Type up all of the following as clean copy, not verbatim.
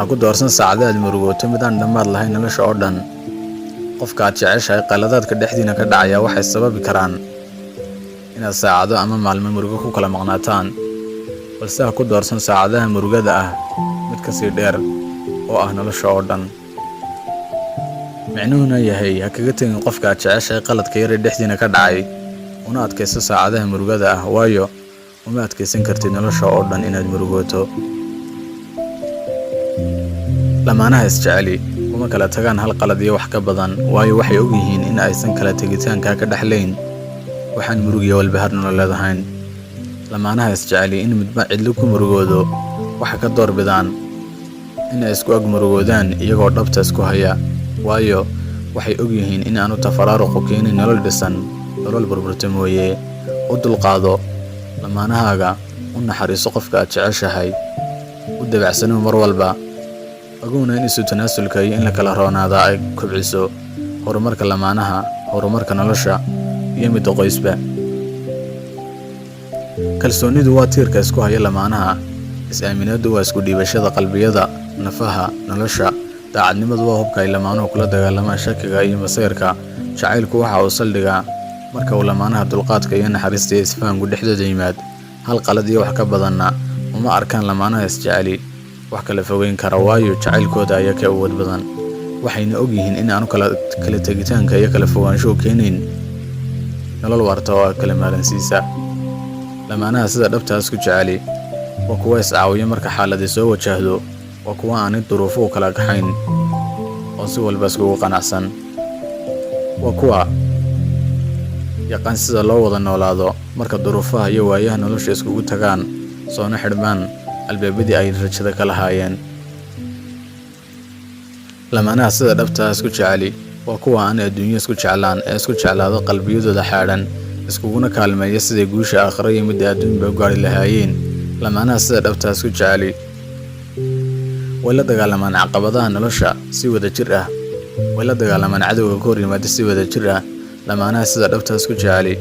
ku doorsan saacado aad murugooto mid aan dhammaad lahayn nolosha oo dhan. Qofka aad jeceshahay qaladaadka dhexdiina ka dhacaya waxay sababi karaan inaad saacado ama maalmo murugo ku kala maqnaataan, balse ha ku doorsan saacadaha murugada ah mid ka sii dheer oo ah nolosha oo dhan. Micnuhuna yahay ha kaga tegin qofka aad jeceshahay qaladka yar ee dhexdiina ka dhacay, una adkayso saacadaha murugada ah, waayo uma adkaysan kartid nolosha oo dhan inaad murugooto. Lamaanaha isjeceli kuma kala tagaan hal qalad iyo wax ka badan, waayo waxay og yihiin in aysan kala tegitaanka ka dhaxlayn waxaan murug iyo walbahaar nololeed ahayn. Lamaanaha isjeceli in midba cidlo ku murugoodo waxa ka door bidaan in ay isku ag murugoodaan iyagoo dhabta isku haya, waayo waxay og yihiin in aanu tafaraaruqu keenin nolol dhisan, nolol burburta mooye. U dulqaado lamaanahaaga, u naxariiso qofka aad jeceshahay, u dabacsano mar walba, ogowna in isu tanaasulka iyo in la kala roonaada ay kobciso horumarka lamaanaha, horumarka nolosha iyo midda qoysba. Kalsoonidu waa tiirka isku haya lamaanaha. Is-aaminaadu waa isku dhiibashada qalbiyada, nafaha, nolosha. Daacadnimadu waa hubka ay lamaanuhu kula dagaalamaan shakiga iyo masayrka. Jacaylku waxa uu saldhigaa marka uu lamaanaha dulqaadka iyo naxariista iyo isfahanku dhexdooda yimaad. Hal qalad iyo wax ka badanna uma arkaan lamaanaha isjeceli wax kala fogeyn kara, waayo jacaylkooda ayaa ka awood badan. Waxayna og yihiin in aanu kala tegitaanka iyo kala fogaanshuhu keenayn nolol waarta oo kala maaransiisa. Lamaanaha sida dhabta isku jeceli waa kuwa is-caawiya marka xaaladi soo wajahdo, waa kuwa aanay duruufuhu kala kaxayn oo si walba iskugu qanacsan, waa kuwa yaqaan sida loo wada noolaado marka duruufaha iyo waayaha nolosha iskugu tagaan, soona xidhmaan albaabadii ay rajada ka lahaayeen. Lamaanaha sida dhabta isku jeceli waa kuwa aan adduunyo isku jeclaan ee isku jeclaado qalbiyadooda xaadhan, iskuguna kaalmeeya siday guusha aakhiro iyo midda adduunba u gaari lahaayeen. Lamaanaha sida dhabta isku jeceli way la dagaalamaan caqabadaha nolosha si wada jir ah, way la dagaalamaan cadowga ka hor yimaada si wada jir ah. Lamaanaha sida dhabta isku jeceli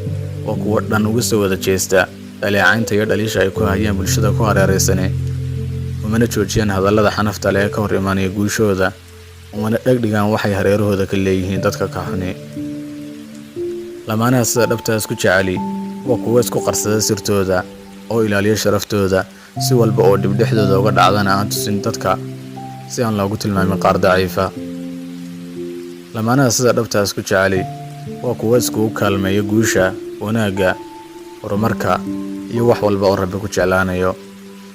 waa kuwa dhan uga soo wada jeesta dhaleecaynta iyo dhaliisha ay ku hayaan bulshada ku hareeraysane, umana joojiyaan hadallada xanafta leh ee ka hor imaanaya guushooda, umana dhegdhigaan waxay hareerahooda ka leeyihiin dadka ka xuni. Lamaanaha sida dhabta isku jeceli waa kuwa isku qarsada sirtooda oo ilaaliya sharaftooda, si walba oo dhib dhexdooda uga dhacdana aan tusin dadka si aan loogu tilmaamin qaar daciifa. Lamaanaha sida dhabta isku jeceli waa kuwa iskugu kaalmeeya guusha, wanaagga, horumarka iyo wax walba oo Rabbi ku jeclaanayo.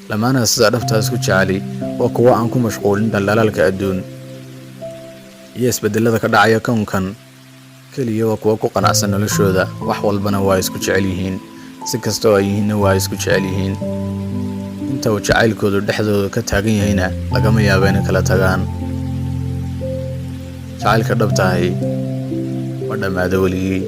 Lamaanaha sida dhabta isku jeceli waa kuwa aan ku mashquulin dhaldhalaalka adduun iyo isbedelada ka dhacaya kownkan, keliya waa kuwa ku qanacsan noloshooda. Wax walbana waa isku jecel yihiin, si kasta oo ay yihiinna waa isku jecel yihiin. Inta uu jacaylkoodu dhexdooda ka taagan yahayna lagama yaabo inay kala tagaan. Jacaylka dhabta ahi ma dhammaado weligii.